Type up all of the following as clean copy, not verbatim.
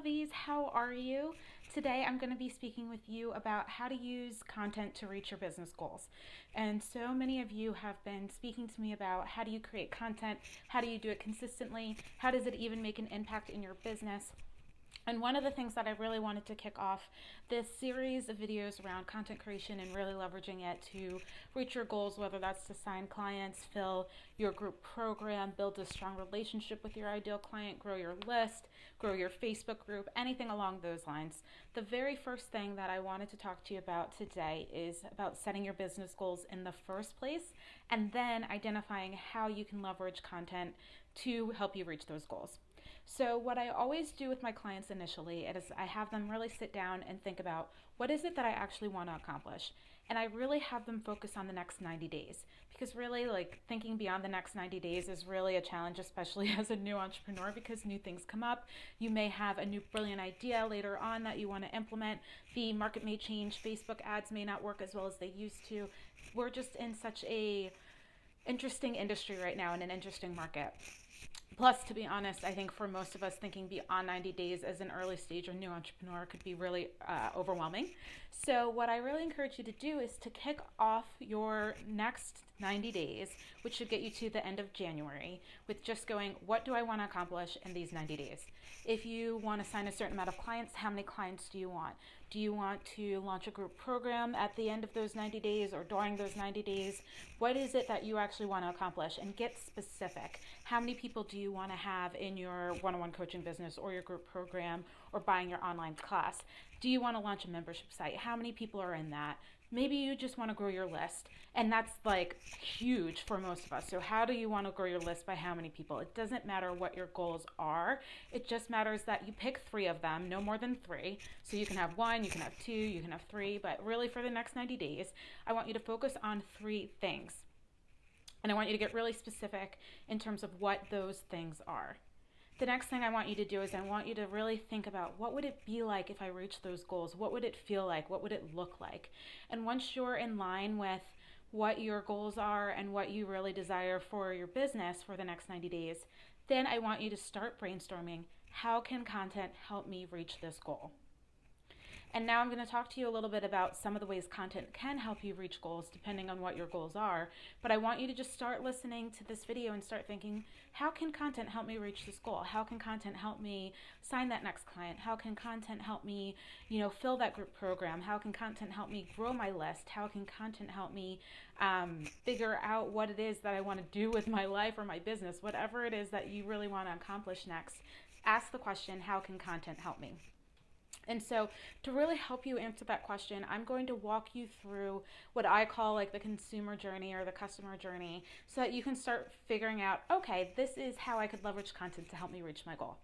lovies, how are you? Today I'm going to be speaking with you about how to use content to reach your business goals. And so many of you have been speaking to me about how do you create content, how do you do it consistently, how does it even make an impact in your business? And one of the things that I really wanted to kick off this series of videos around content creation and really leveraging it to reach your goals, whether that's to sign clients, fill your group program, build a strong relationship with your ideal client, grow your list, grow your Facebook group, anything along those lines. The very first thing that I wanted to talk to you about today is about setting your business goals in the first place and then identifying how you can leverage content to help you reach those goals. So what I always do with my clients initially is I have them really sit down and think about what is it that I actually want to accomplish. And I really have them focus on the next 90 days because really thinking beyond the next 90 days is really a challenge, especially as a new entrepreneur because new things come up. You may have a new brilliant idea later on that you want to implement. The market may change. Facebook ads may not work as well as they used to. We're just in such a interesting industry right now in an interesting market. Plus, to be honest, I think for most of us, thinking beyond 90 days as an early stage or new entrepreneur could be really overwhelming. So what I really encourage you to do is to kick off your next 90 days, which should get you to the end of January, with just going, what do I want to accomplish in these 90 days? If you want to sign a certain amount of clients, how many clients do you want? Do you want to launch a group program at the end of those 90 days or during those 90 days? What is it that you actually want to accomplish? And get specific. How many people do you want to have in your one-on-one coaching business or your group program or buying your online class? Do you want to launch a membership site? How many people are in that? Maybe you just want to grow your list, and that's huge for most of us. So how do you want to grow your list by how many people? It doesn't matter what your goals are. It just matters that you pick 3 of them, no more than 3. So you can have 1, you can have 2, you can have 3, but really for the next 90 days, I want you to focus on 3 things. And I want you to get really specific in terms of what those things are. The next thing I want you to do is I want you to really think about what would it be like if I reached those goals? What would it feel like? What would it look like? And once you're in line with what your goals are and what you really desire for your business for the next 90 days, then I want you to start brainstorming, how can content help me reach this goal? And now I'm going to talk to you a little bit about some of the ways content can help you reach goals depending on what your goals are. But I want you to just start listening to this video and start thinking, how can content help me reach this goal? How can content help me sign that next client? How can content help me, fill that group program? How can content help me grow my list? How can content help me figure out what it is that I want to do with my life or my business? Whatever it is that you really want to accomplish next, ask the question, how can content help me? And so to really help you answer that question, I'm going to walk you through what I call the consumer journey or the customer journey so that you can start figuring out, okay, this is how I could leverage content to help me reach my goal.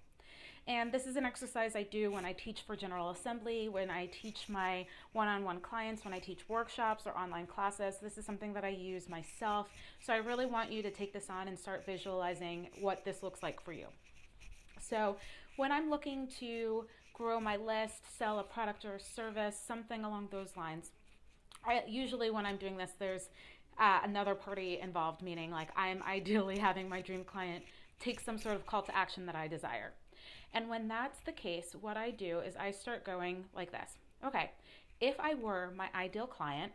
And this is an exercise I do when I teach for General Assembly, when I teach my one-on-one clients, when I teach workshops or online classes. This is something that I use myself. So I really want you to take this on and start visualizing what this looks like for you. So when I'm looking to grow my list, sell a product or a service, something along those lines, usually when I'm doing this, there's another party involved, meaning I'm ideally having my dream client take some sort of call to action that I desire. And when that's the case, what I do is I start going like this. Okay, if I were my ideal client,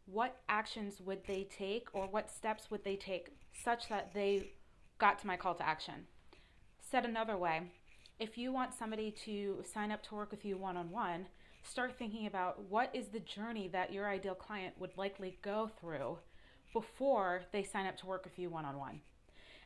what actions would they take or what steps would they take such that they got to my call to action? Said another way, if you want somebody to sign up to work with you one-on-one, start thinking about what is the journey that your ideal client would likely go through before they sign up to work with you one-on-one.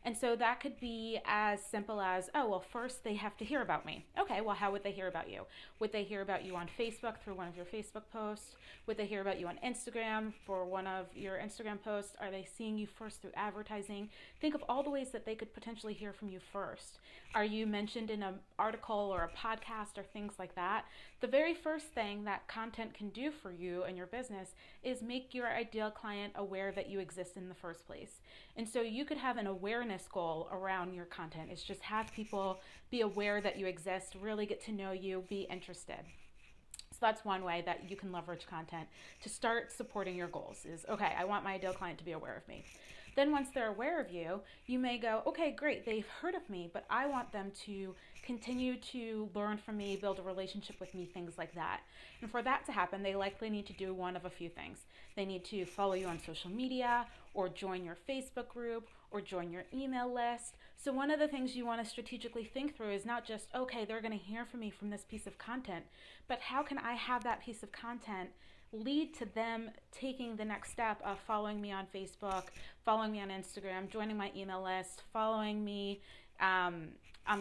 And so that could be as simple as, oh, well, first they have to hear about me. Okay, well, how would they hear about you? Would they hear about you on Facebook through one of your Facebook posts? Would they hear about you on Instagram for one of your Instagram posts? Are they seeing you first through advertising? Think of all the ways that they could potentially hear from you first. Are you mentioned in an article or a podcast or things like that? The very first thing that content can do for you and your business is make your ideal client aware that you exist in the first place. And so you could have an awareness goal around your content. It's just have people be aware that you exist, really get to know you, be interested. So that's one way that you can leverage content to start supporting your goals is, okay, I want my ideal client to be aware of me. Then once they're aware of you, you may go, okay, great, they've heard of me, but I want them to continue to learn from me, build a relationship with me, things like that. And for that to happen, they likely need to do one of a few things. They need to follow you on social media, or join your Facebook group, or join your email list. So one of the things you want to strategically think through is not just, okay, they're going to hear from me from this piece of content, but how can I have that piece of content lead to them taking the next step of following me on Facebook, following me on Instagram, joining my email list, following me on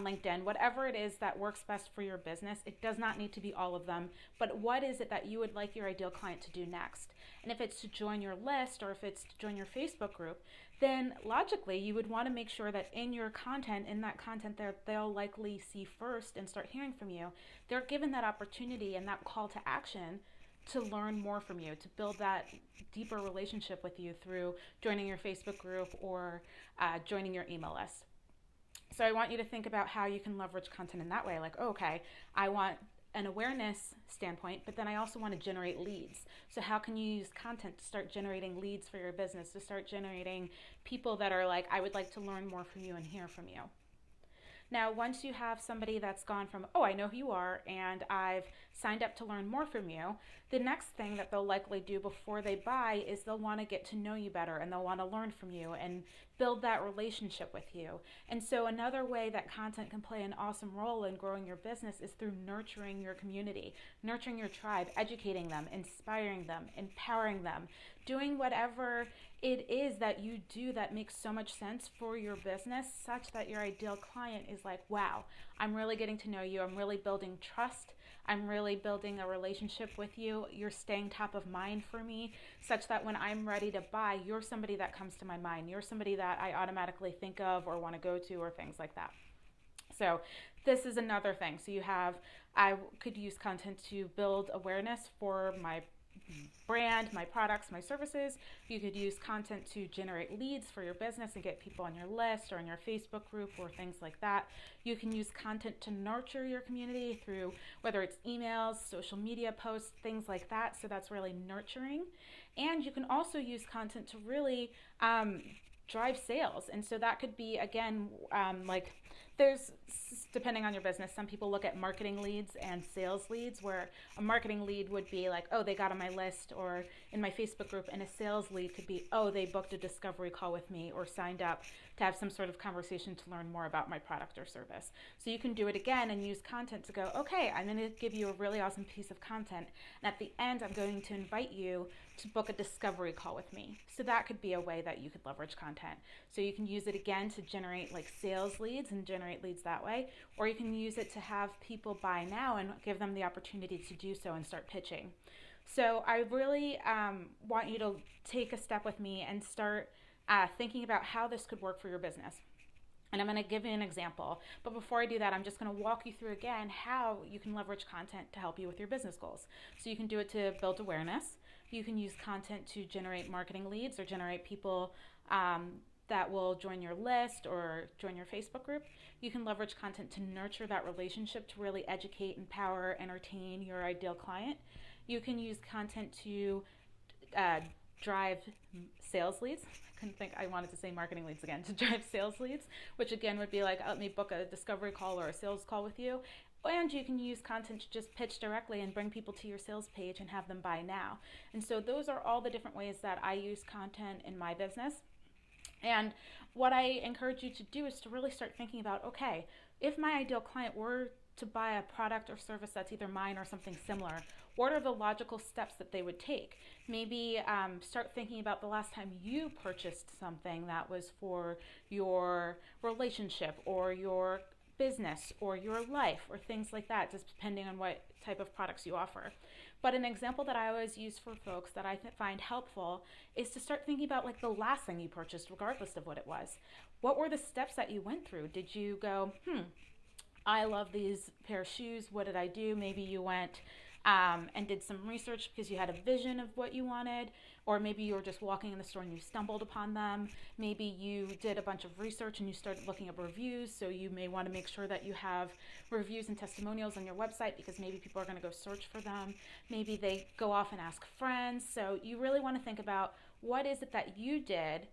LinkedIn, whatever it is that works best for your business. It does not need to be all of them, but what is it that you would like your ideal client to do next? And if it's to join your list, or if it's to join your Facebook group, then logically you would want to make sure that in your content, in that content that they'll likely see first and start hearing from you, they're given that opportunity and that call to action to learn more from you, to build that deeper relationship with you through joining your Facebook group, or joining your email list. So I want you to think about how you can leverage content in that way. Like, oh, okay, I want an awareness standpoint, but then I also want to generate leads. So how can you use content to start generating leads for your business, to start generating people that are like, I would like to learn more from you and hear from you. Now, once you have somebody that's gone from, oh, I know who you are, and I've signed up to learn more from you, the next thing that they'll likely do before they buy is they'll want to get to know you better, and they'll want to learn from you and build that relationship with you. And so another way that content can play an awesome role in growing your business is through nurturing your community, nurturing your tribe, educating them, inspiring them, empowering them, doing whatever it is that you do that makes so much sense for your business, such that your ideal client is like, wow, I'm really getting to know you. I'm really building trust. I'm really building a relationship with you. You're staying top of mind for me, such that when I'm ready to buy, you're somebody that comes to my mind. You're somebody that I automatically think of or want to go to, or things like that. So this is another thing. So I could use content to build awareness for my brand, my products, my services. You could use content to generate leads for your business and get people on your list or in your Facebook group or things like that. You can use content to nurture your community through whether it's emails, social media posts, things like that. So that's really nurturing. And you can also use content to really drive sales. And so that could be, again, like there's, depending on your business, some people look at marketing leads and sales leads, where a marketing lead would be like, oh, they got on my list or in my Facebook group, and a sales lead could be, oh, they booked a discovery call with me or signed up to have some sort of conversation to learn more about my product or service. So you can do it again and use content to go, okay, I'm going to give you a really awesome piece of content, and at the end, I'm going to invite you to book a discovery call with me. So that could be a way that you could leverage content. So you can use it again to generate like sales leads and generate leads that way, or you can use it to have people buy now and give them the opportunity to do so and start pitching. So I really want you to take a step with me and start thinking about how this could work for your business. And I'm going to give you an example. But before I do that, I'm just going to walk you through again how you can leverage content to help you with your business goals. So you can do it to build awareness. You can use content to generate marketing leads or generate people that will join your list or join your Facebook group. You can leverage content to nurture that relationship, to really educate, empower, entertain your ideal client. You can use content to drive sales leads. I wanted to say marketing leads again, to drive sales leads, which again would be like, let me book a discovery call or a sales call with you. And you can use content to just pitch directly and bring people to your sales page and have them buy now. And so those are all the different ways that I use content in my business. And what I encourage you to do is to really start thinking about, okay, if my ideal client were to buy a product or service that's either mine or something similar, what are the logical steps that they would take? Maybe start thinking about the last time you purchased something that was for your relationship or your business or your life or things like that, just depending on what type of products you offer. But an example that I always use for folks that I find helpful is to start thinking about like the last thing you purchased, regardless of what it was. What were the steps that you went through? Did you go, I love these pair of shoes. What did I do? Maybe you went and did some research because you had a vision of what you wanted, or maybe you were just walking in the store and you stumbled upon them. Maybe you did a bunch of research and you started looking up reviews, so you may want to make sure that you have reviews and testimonials on your website because maybe people are going to go search for them. Maybe they go off and ask friends. So you really want to think about what is it that you did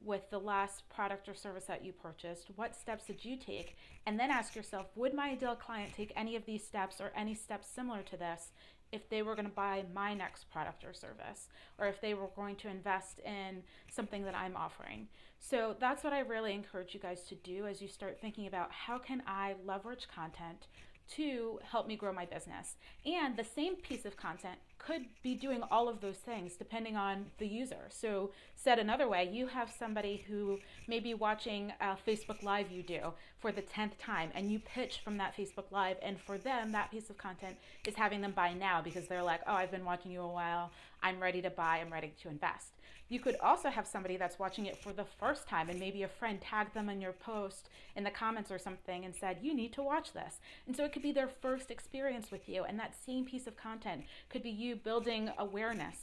with the last product or service that you purchased? What steps did you take? And then ask yourself, would my ideal client take any of these steps or any steps similar to this if they were going to buy my next product or service, or if they were going to invest in something that I'm offering? So that's what I really encourage you guys to do as you start thinking about how can I leverage content to help me grow my business. And the same piece of content could be doing all of those things depending on the user. So said another way, you have somebody who may be watching a Facebook Live you do for the 10th time, and you pitch from that Facebook Live, and for them that piece of content is having them buy now because they're like, oh, I've been watching you a while, I'm ready to buy, I'm ready to invest. You could also have somebody that's watching it for the first time, and maybe a friend tagged them in your post in the comments or something and said, you need to watch this. And so it could be their first experience with you, and that same piece of content could be you building awareness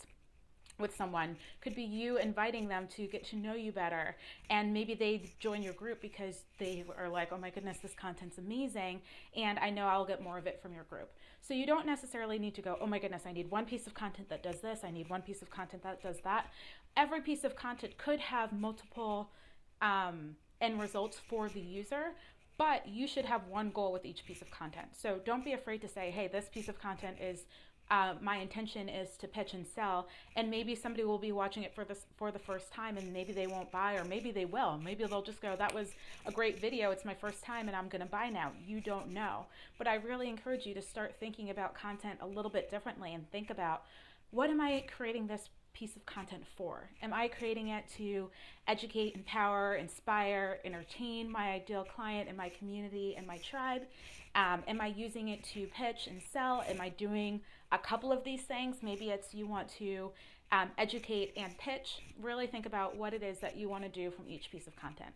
with someone, could be you inviting them to get to know you better, and maybe they join your group because they are like, oh my goodness, this content's amazing, and I know I'll get more of it from your group. So you don't necessarily need to go, oh my goodness, I need one piece of content that does this, I need one piece of content that does that. Every piece of content could have multiple end results for the user, but you should have one goal with each piece of content. So don't be afraid to say, hey, this piece of content is my intention is to pitch and sell, and maybe somebody will be watching it for the first time, and maybe they won't buy, or maybe they will. Maybe they'll just go, that was a great video, it's my first time and I'm going to buy now. You don't know. But I really encourage you to start thinking about content a little bit differently and think about, what am I creating this piece of content for? Am I creating it to educate, empower, inspire, entertain my ideal client and my community and my tribe? Am I using it to pitch and sell? Am I doing a couple of these things? Maybe it's you want to educate and pitch. Really think about what it is that you want to do from each piece of content.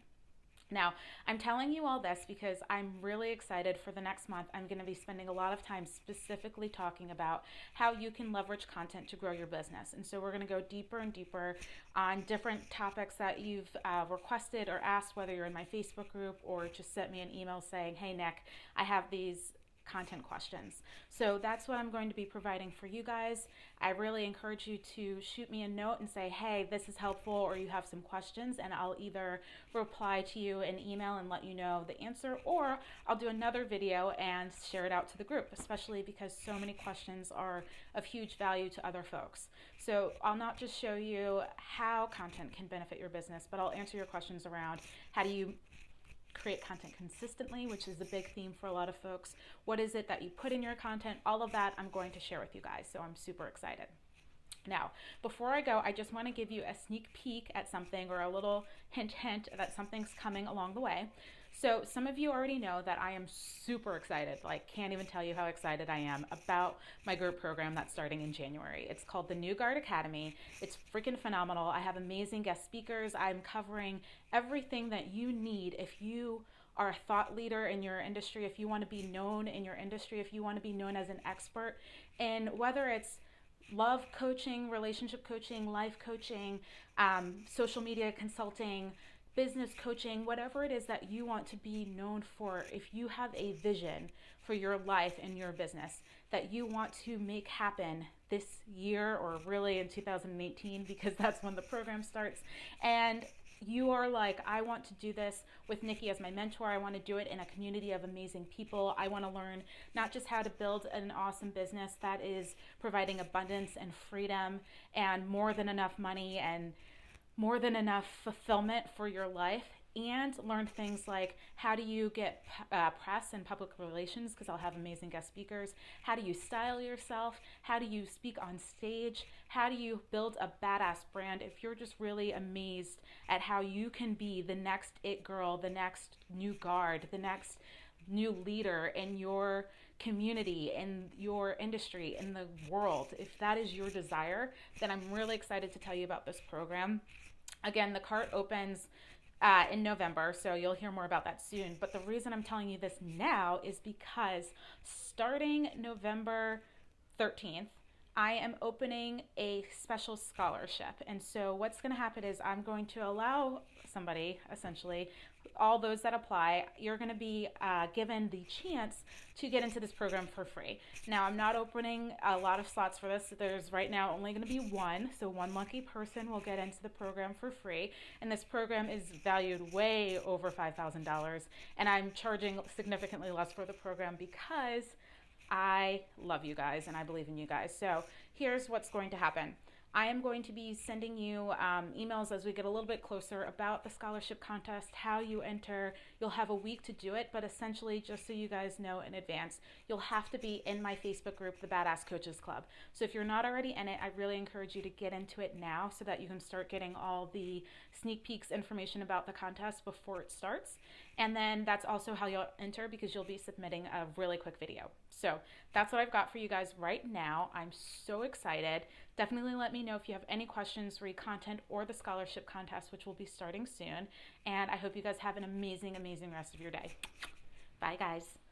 Now, I'm telling you all this because I'm really excited for the next month. I'm going to be spending a lot of time specifically talking about how you can leverage content to grow your business. And so we're going to go deeper and deeper on different topics that you've requested or asked, whether you're in my Facebook group or just sent me an email saying, hey, Nick, I have these content questions. So that's what I'm going to be providing for you guys. I really encourage you to shoot me a note and say, hey, this is helpful, or you have some questions, and I'll either reply to you in email and let you know the answer, or I'll do another video and share it out to the group, especially because so many questions are of huge value to other folks. So I'll not just show you how content can benefit your business, but I'll answer your questions around how do you create content consistently, which is a big theme for a lot of folks. What is it that you put in your content? All of that I'm going to share with you guys, so I'm super excited. Now, before I go, I just want to give you a sneak peek at something, or a little hint that something's coming along the way. So some of you already know that I am super excited, like can't even tell you how excited I am about my group program that's starting in January. It's called the New Guard Academy. It's freaking phenomenal. I have amazing guest speakers. I'm covering everything that you need if you are a thought leader in your industry, if you want to be known in your industry, if you want to be known as an expert, and whether it's love coaching, relationship coaching, life coaching, social media consulting, business coaching, whatever it is that you want to be known for. If you have a vision for your life and your business that you want to make happen this year, or really in 2018, because that's when the program starts, and you are like, I want to do this with Nikki as my mentor. I want to do it in a community of amazing people. I want to learn not just how to build an awesome business that is providing abundance and freedom and more than enough money and more than enough fulfillment for your life, and learn things like how do you get press and public relations, because I'll have amazing guest speakers. How do you style yourself? How do you speak on stage? How do you build a badass brand? If you're just really amazed at how you can be the next it girl, the next new guard, the next new leader in your community, in your industry, in the world, if that is your desire, then I'm really excited to tell you about this program. Again, the cart opens in November, so you'll hear more about that soon. But the reason I'm telling you this now is because starting November 13th, I am opening a special scholarship. And so what's going to happen is I'm going to allow somebody, essentially, all those that apply, you're going to be given the chance to get into this program for free. Now, I'm not opening a lot of slots for this. There's right now only going to be one. So one lucky person will get into the program for free. And this program is valued way over $5,000. And I'm charging significantly less for the program because I love you guys and I believe in you guys. So here's what's going to happen. I am going to be sending you emails as we get a little bit closer about the scholarship contest, how you enter. You'll have a week to do it, but essentially, just so you guys know in advance, you'll have to be in my Facebook group, the Badass Coaches Club. So if you're not already in it, I really encourage you to get into it now so that you can start getting all the sneak peeks information about the contest before it starts. And then that's also how you'll enter, because you'll be submitting a really quick video. So that's what I've got for you guys right now. I'm so excited. Definitely let me know if you have any questions re content or the scholarship contest, which will be starting soon. And I hope you guys have an amazing, amazing rest of your day. Bye, guys.